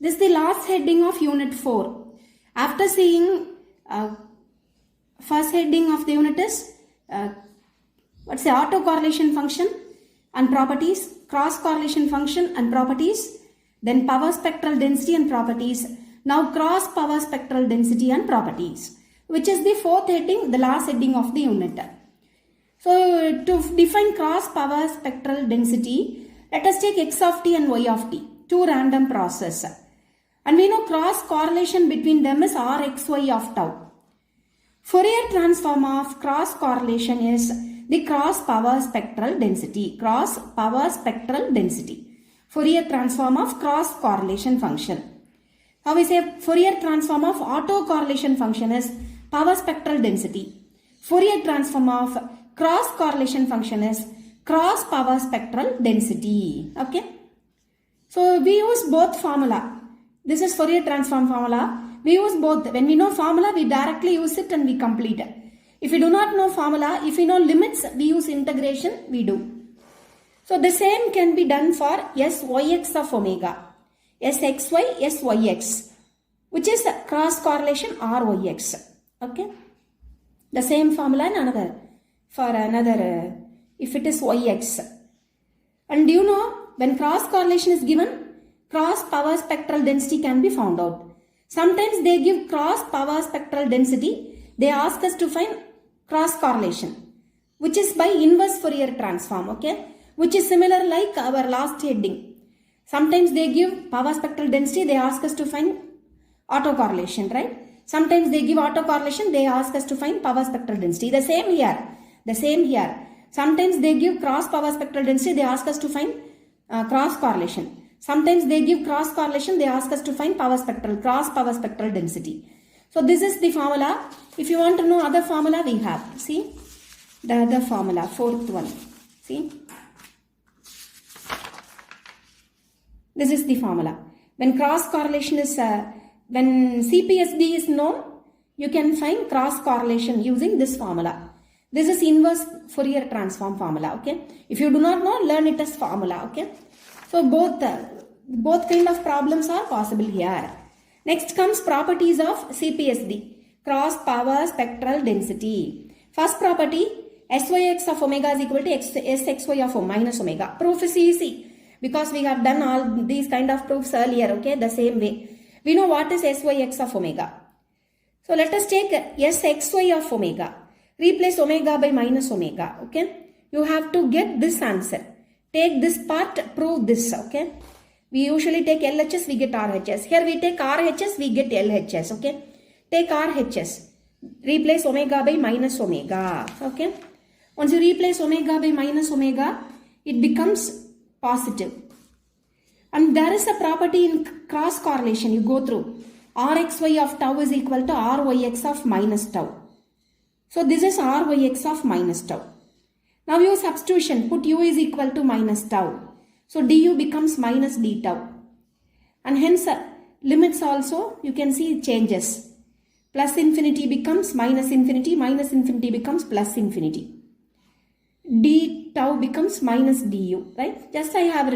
This is the last heading of Unit 4. After seeing first heading of the unit is what's the autocorrelation function and properties, cross correlation function and properties, then power spectral density and properties. Now cross power spectral density and properties, which is the fourth heading, the last heading of the unit. So to define cross power spectral density, let us take x of t and y of t, two random process. And we know cross correlation between them is Rxy of tau. Fourier transform of cross correlation is the cross power spectral density. Cross power spectral density. Fourier transform of cross correlation function. How we say Fourier transform of autocorrelation function is power spectral density. Fourier transform of cross correlation function is cross power spectral density. Okay. So we use both formula. This is Fourier transform formula. We use both. When we know formula, we directly use it and we complete it. If we do not know formula, if we know limits, we use integration, we do. So the same can be done for Syx of omega. Sxy, Syx, which is cross correlation Ryx. Okay. The same formula in another, for another, if it is Yx. And you know, when cross correlation is given, cross power spectral density can be found out. Sometimes they give cross power spectral density. They ask us to find cross correlation, which is by inverse Fourier transform, okay? Which is similar like our last heading. Sometimes they give power spectral density. They ask us to find autocorrelation, right? Sometimes they give autocorrelation. They ask us to find power spectral density. The same here. The same here. Sometimes they give cross power spectral density. They ask us to find cross correlation. Sometimes they give cross correlation, they ask us to find cross power spectral density. So this is the formula. If you want to know other formula, we have. See, the other formula, fourth one. See, this is the formula. When cross correlation is, when CPSD is known, you can find cross correlation using this formula. This is inverse Fourier transform formula, okay. If you do not know, learn it as formula, okay. So both kind of problems are possible here. Next comes properties of CPSD, cross power spectral density. First property, Syx of omega is equal to Sxy of minus omega. Proof is easy because we have done all these kind of proofs earlier, okay, the same way. We know what is Syx of omega. So let us take Sxy of omega. Replace omega by minus omega, okay. You have to get this answer. Take this part, prove this, okay. We usually take LHS, we get RHS. Here we take RHS, we get LHS, okay. Take RHS. Replace omega by minus omega, okay. Once you replace omega by minus omega, it becomes positive. And there is a property in cross correlation you go through. Rxy of tau is equal to Ryx of minus tau. So this is Ryx of minus tau. Now use substitution, put u is equal to minus tau. So du becomes minus d tau. And hence limits also you can see changes. Plus infinity becomes minus infinity becomes plus infinity. D tau becomes minus du, right? Just I have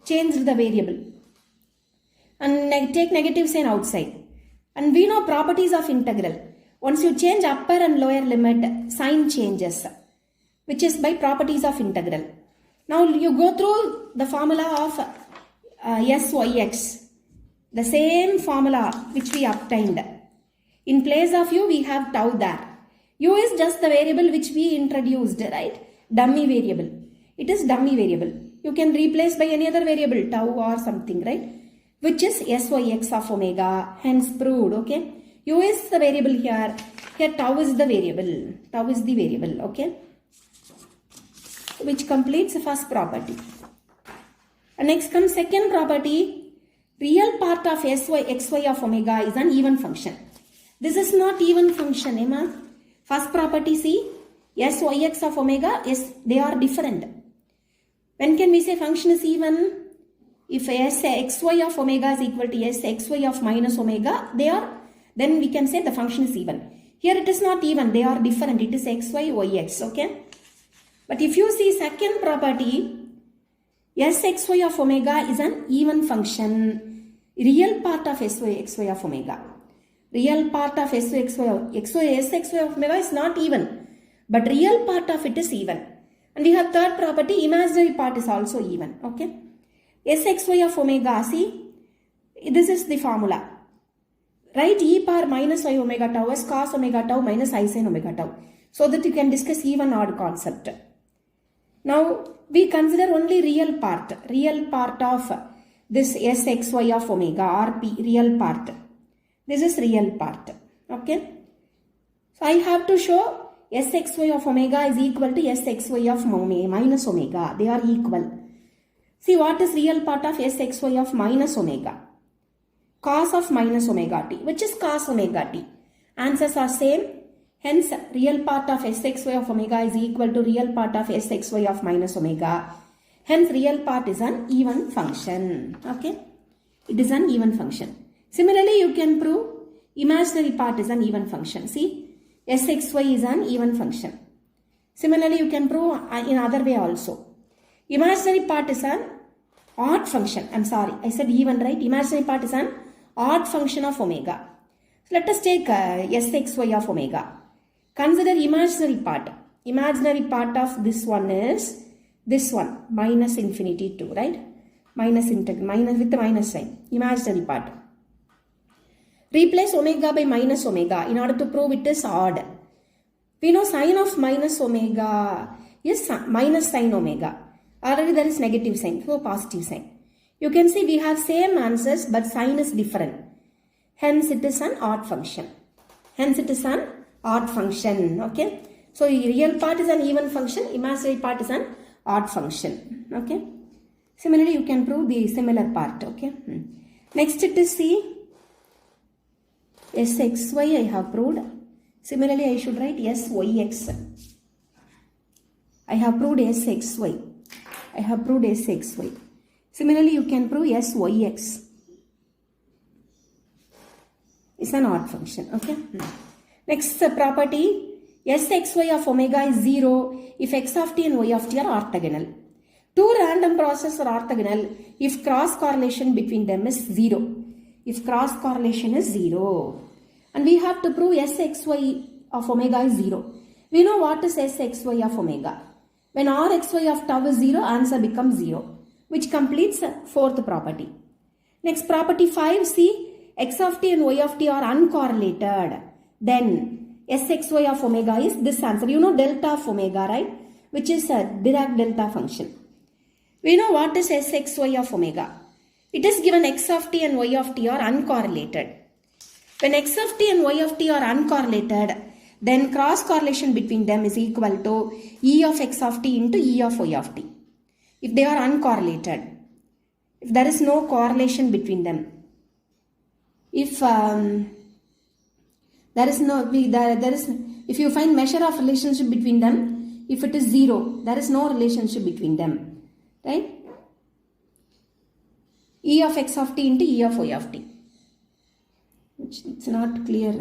changed the variable. And take negative sign outside. And we know properties of integral. Once you change upper and lower limit, sign changes, which is by properties of integral. Now you go through the formula of Syx, the same formula which we obtained. In place of u, we have tau there. U is just the variable which we introduced, right? Dummy variable. It is dummy variable. You can replace by any other variable, tau or something, right? Which is Syx of omega, hence proved, okay? U is the variable here. Here tau is the variable. Tau is the variable, okay? Which completes the first property. And next comes second property. Real part of Xy of omega is an even function. This is not even function, Emma. First property, see, Syx of omega, yes, they are different. When can we say function is even? If Xy of omega is equal to Sxy of minus omega, then we can say the function is even. Here it is not even, they are different. It is Xy, Yx, okay? But if you see second property, Sxy of omega is an even function. real part of SY of omega. Real part of SXY of omega is not even, but real part of it is even. And we have third property, imaginary part is also even. Okay. SXY of omega, see, this is the formula. Write e power minus y omega tau as cos omega tau minus I sin omega tau, so that you can discuss even odd concept. Now, we consider only real part of this SXY of omega, RP, real part. This is real part. Okay. So, I have to show SXY of omega is equal to SXY of minus omega. They are equal. See, what is real part of SXY of minus omega? Cos of minus omega t, which is cos omega t. Answers are same. Hence, real part of SXY of omega is equal to real part of SXY of minus omega. Hence, real part is an even function. Okay. It is an even function. Similarly, you can prove imaginary part is an even function. See, SXY is an even function. Similarly, you can prove in other way also. Imaginary part is an odd function. I'm sorry, I said even, right? Imaginary part is an odd function of omega. So let us take SXY of omega. Consider imaginary part. Imaginary part of this one is this one, minus infinity 2, right? Minus integral, minus with the minus sign. Imaginary part. Replace omega by minus omega in order to prove it is odd. We know sine of minus omega is minus sine omega. Already there is negative sign, so positive sign. You can see we have same answers, but sign is different. Hence it is an odd function. Hence it is an odd function. Okay. So real part is an even function. Imaginary part is an odd function. Okay. Similarly, you can prove the similar part. Okay. Next it is C. SXY I have proved. Similarly, I should write SYX. I have proved SXY. I have proved SXY. Similarly, you can prove SYX. It's an odd function. Okay. Next property, SXY of omega is 0 if x of t and y of t are orthogonal. Two random processes are orthogonal if cross correlation between them is 0. If cross correlation is 0. And we have to prove SXY of omega is 0. We know what is SXY of omega. When RXY of tau is 0, answer becomes 0, which completes fourth property. Next property 5, see, x of t and y of t are uncorrelated. Then SXY of omega is this answer. You know delta of omega, right? Which is a Dirac delta function. We know what is SXY of omega. It is given x of t and y of t are uncorrelated. When x of t and y of t are uncorrelated, then cross correlation between them is equal to e of x of t into e of y of t. If they are uncorrelated, if there is no correlation between them, if if you find measure of relationship between them, if it is 0, there is no relationship between them, right? E of x of t into e of y of t. It's not clear.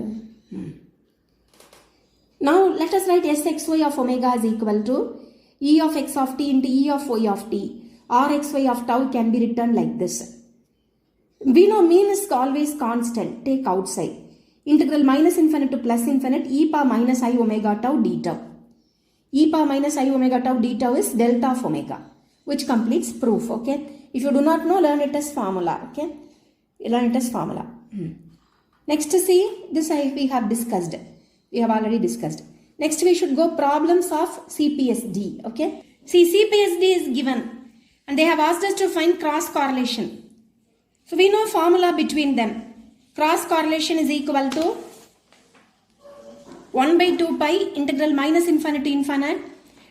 Now let us write SXY of omega is equal to e of x of t into e of y of t. RXY of tau can be written like this. We know mean is always constant. Take outside. Integral minus infinite to plus infinite e power minus I omega tau d tau. E power minus I omega tau d tau is delta of omega, which completes proof. Okay. If you do not know, learn it as formula. Okay. Learn it as formula. Next, see, this we have discussed. We have already discussed. Next, we should go problems of CPSD. Okay. See, CPSD is given and they have asked us to find cross correlation. So, we know formula between them. Cross correlation is equal to 1 by 2 pi integral minus infinite to infinite.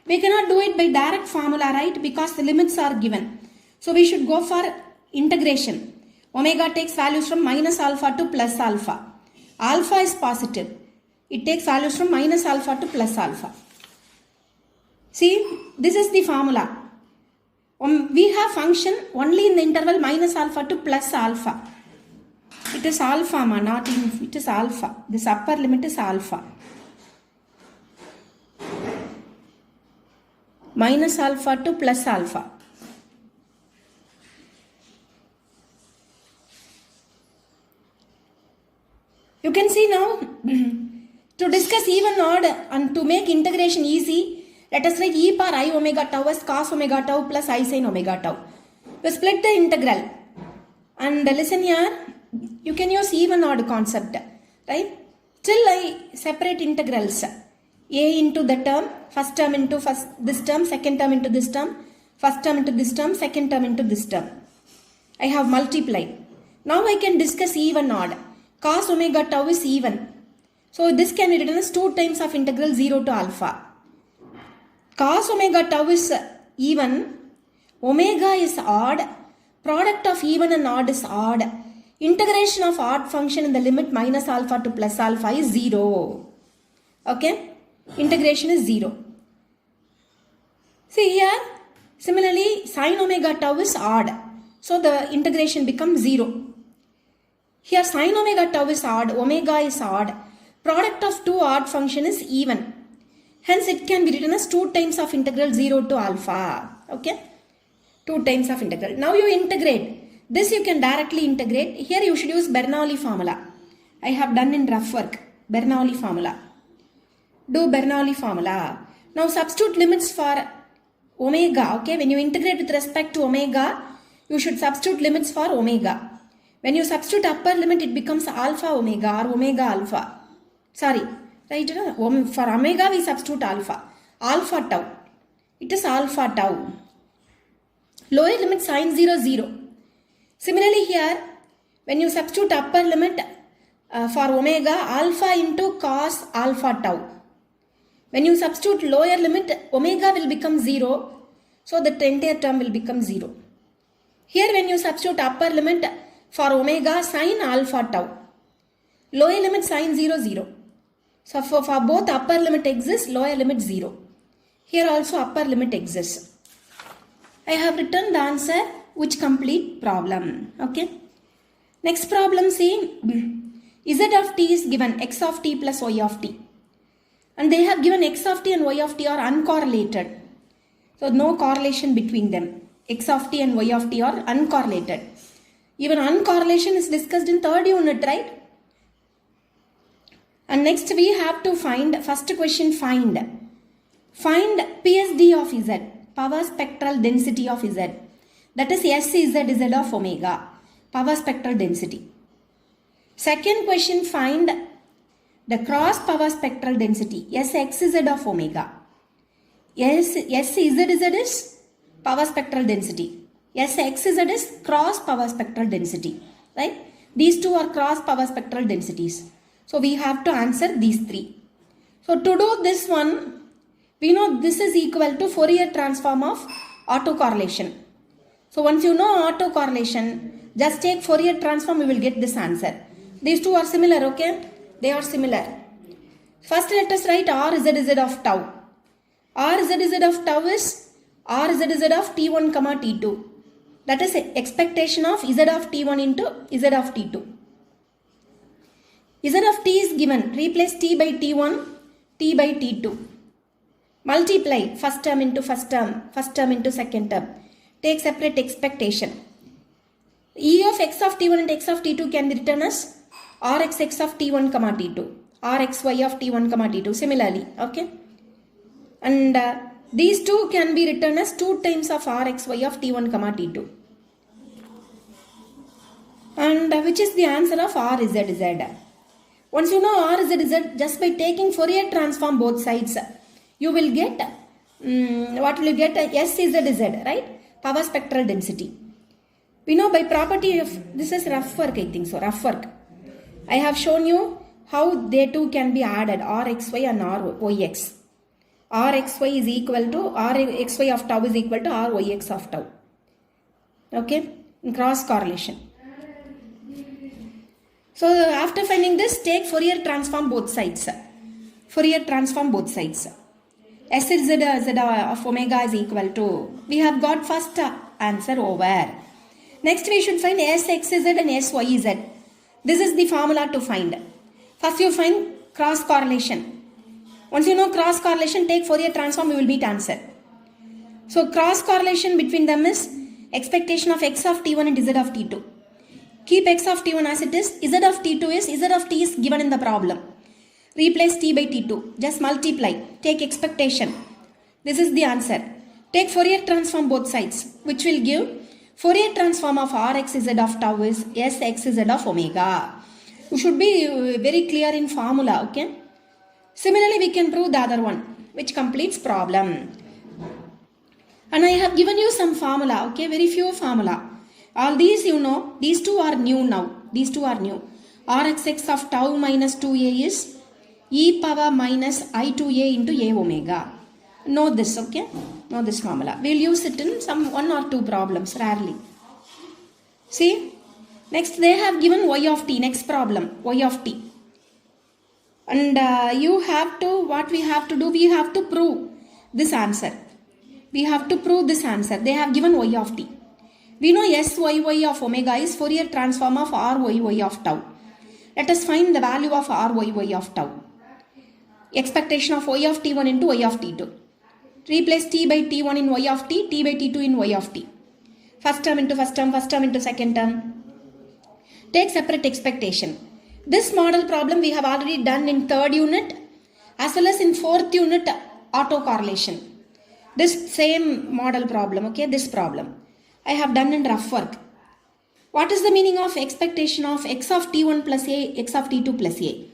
We cannot do it by direct formula, right? Because the limits are given. So, we should go for integration. Omega takes values from minus alpha to plus alpha. Alpha is positive. It takes values from minus alpha to plus alpha. See, this is the formula. We have function only in the interval minus alpha to plus alpha. It is alpha, not in, it is alpha. This upper limit is alpha. Minus alpha to plus alpha. You can see now, to discuss even odd and to make integration easy, let us write e power I omega tau as cos omega tau plus I sin omega tau. We split the integral. And listen here, you can use even odd concept, right? Till I separate integrals. A into the term, first term into this term, second term into this term, first term into this term, second term into this term. I have multiplied. Now I can discuss even odd. Cos omega tau is even. So this can be written as 2 times of integral 0 to alpha. Cos omega tau is even. Omega is odd. Product of even and odd is odd. Integration of odd function in the limit minus alpha to plus alpha is 0. Okay? Integration is 0. See here, similarly sin omega tau is odd. So the integration becomes 0. Here sin omega tau is odd, omega is odd. Product of two odd function is even. Hence it can be written as 2 times of integral 0 to alpha. Okay? 2 times of integral. Now you integrate. This you can directly integrate. Here you should use Bernoulli formula. I have done in rough work. Bernoulli formula. Do Bernoulli formula. Now substitute limits for omega. Okay, when you integrate with respect to omega, you should substitute limits for omega. When you substitute upper limit, it becomes alpha omega or omega alpha. Sorry, right? For omega we substitute alpha. Alpha tau. It is alpha tau. Lower limit sin 0, 0. Similarly here, when you substitute upper limit for omega, alpha into cos alpha tau. When you substitute lower limit, omega will become 0. So the entire term will become 0. Here when you substitute upper limit for omega, sin alpha tau. Lower limit sin 0, 0. So for both upper limit exists, lower limit 0. Here also upper limit exists. I have written the answer which complete problem. Okay. Next problem, see, z of t is given x of t plus y of t. And they have given x of t and y of t are uncorrelated. So no correlation between them. X of t and y of t are uncorrelated. Even uncorrelation is discussed in 3rd unit, right? And next we have to find, first question, find PSD of z, power spectral density of z. That is SZ of omega, power spectral density. Second question, find the cross power spectral density, SXZ of omega. SZZ is power spectral density. SXZ is cross power spectral density. Right? These two are cross power spectral densities. So we have to answer these 3. So to do this one, we know this is equal to Fourier transform of autocorrelation. So once you know autocorrelation, just take Fourier transform, you will get this answer. These two are similar, okay? They are similar. First let us write RZZ of tau. RZZ of tau is RZZ of T1, T2. That is expectation of Z of T1 into Z of T2. Z of T is given. Replace T by T1, T by T2. Multiply first term into first term into second term. Take separate expectation. E of x of T1 and x of T2 can be written as Rxx of T1, T2. Rxy of T1, T2. Similarly, okay. And these two can be written as 2 times of Rxy of T1, T2. And which is the answer of RZZ. Once you know RZZ, just by taking Fourier transform both sides, you will get, what will you get? SZZ, right? Power spectral density. We know by property of, this is rough work, I think so, rough work. I have shown you how they two can be added, Rxy and Ryx. Rxy is equal to, Rxy of tau is equal to Ryx of tau. Okay? In cross correlation. So after finding this, take Fourier transform both sides. Fourier transform both sides. SZ of omega is equal to, we have got first answer over. Next we should find SXZ and SYZ. This is the formula to find. First you find cross correlation. Once you know cross correlation, take Fourier transform, you will meet answer. So cross correlation between them is expectation of x of T1 and z of T2. Keep x of t1 as it is. Z of t2 is, Z of t is given in the problem. Replace t by t2. Just multiply. Take expectation. This is the answer. Take Fourier transform both sides, which will give Fourier transform of Rx z of tau is Sx z of omega. You should be very clear in formula, okay? Similarly, we can prove the other one, which completes problem. And I have given you some formula, okay? Very few formula. All these you know, these two are new now. These two are new. Rxx of tau minus 2a is e power minus I2a into a omega. Know this, okay? Know this formula. We'll use it in some 1 or 2 problems, rarely. See? Next, they have given y of t. Next problem, y of t. And you have to, what we have to do, we have to prove this answer. We have to prove this answer. They have given y of t. We know Syy of omega is Fourier transform of Ryy of tau. Let us find the value of Ryy of tau. Expectation of y of t1 into y of t2. Replace t by t1 in y of t by t2 in y of t. First term into first term, first term into second term. Take separate expectation. This model problem we have already done in 3rd unit as well as in 4th unit autocorrelation. This same model problem, okay, this problem I have done in rough work. What is the meaning of expectation of x of t1 plus a, x of t2 plus a?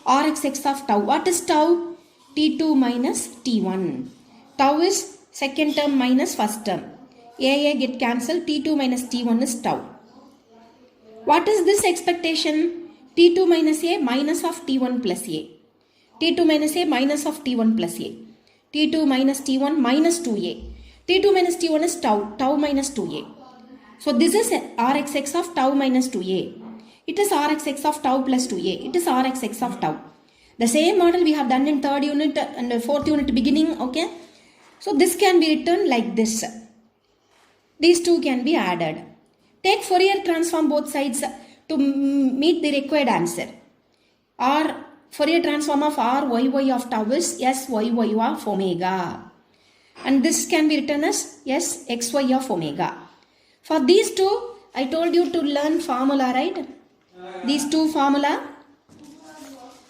Rx x of tau. What is tau? t2 minus t1. Tau is second term minus first term. A get cancelled. t2 minus t1 is tau. What is this expectation? t2 minus a minus of t1 plus a. t2 minus a minus of t1 plus a. t2 minus t1 minus 2a. t2 minus t1 is tau. Tau minus 2a. So this is Rxx of tau minus 2a. It is Rxx of tau plus 2a. It is Rxx of tau. The same model we have done in 3rd unit and 4th unit beginning, okay? So this can be written like this. These two can be added. Take Fourier transform both sides to meet the required answer. Or Fourier transform of Ryy of tau is Syy of omega. And this can be written as Sxy of omega. For these two, I told you to learn formula, right? These two formula,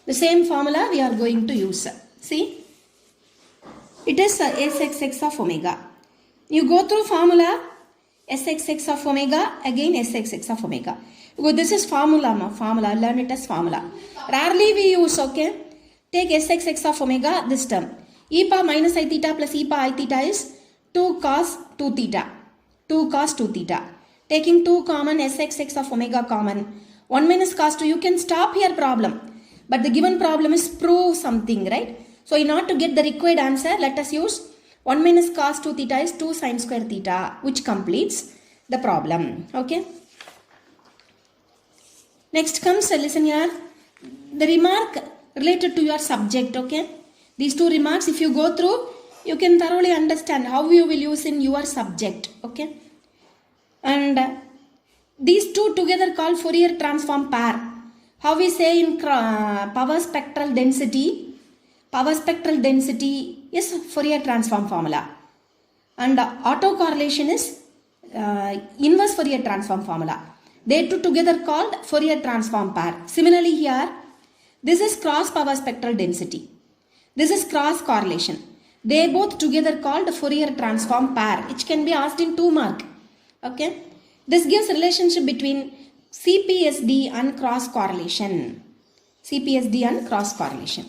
the same formula we are going to use. See? It is Sxx of omega. You go through formula, Sxx of omega, again Sxx of omega. This is formula, learn it as formula. Rarely we use, okay? Take Sxx of omega, this term. E power minus I theta plus e power I theta is 2 cos 2 theta. 2 cos 2 theta. Taking 2 common, Sxx of omega common. 1 minus cos 2, you can stop here problem. But the given problem is prove something, right? So in order to get the required answer, let us use 1 minus cos 2 theta is 2 sin square theta, which completes the problem. Okay. Next comes, listen here, the remark related to your subject, okay. These two remarks, if you go through, you can thoroughly understand how you will use in your subject, okay. And these two together called Fourier transform pair. How we say in power spectral density is Fourier transform formula. And autocorrelation is inverse Fourier transform formula. They two together called Fourier transform pair. Similarly here, this is cross power spectral density. This is cross correlation. They both together called Fourier transform pair, which can be asked in 2 mark. Okay. This gives relationship between CPSD and cross correlation. CPSD and cross correlation.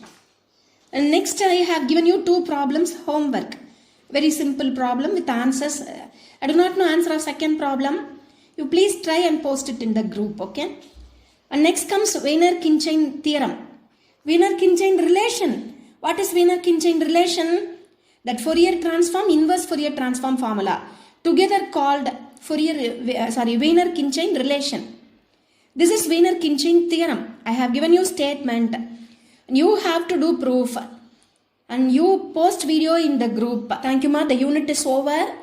And next I have given you 2 problems homework. Very simple problem with answers. I do not know answer of second problem. You please try and post it in the group, okay? And next comes Wiener-Kinchain theorem. Wiener-Kinchain relation. What is Wiener-Kinchain relation? That Fourier transform, inverse Fourier transform formula. Together called Wiener-Kinchain relation. This is Wiener-Kinchain theorem. I have given you statement. You have to do proof. And you post video in the group. Thank you, ma. The unit is over.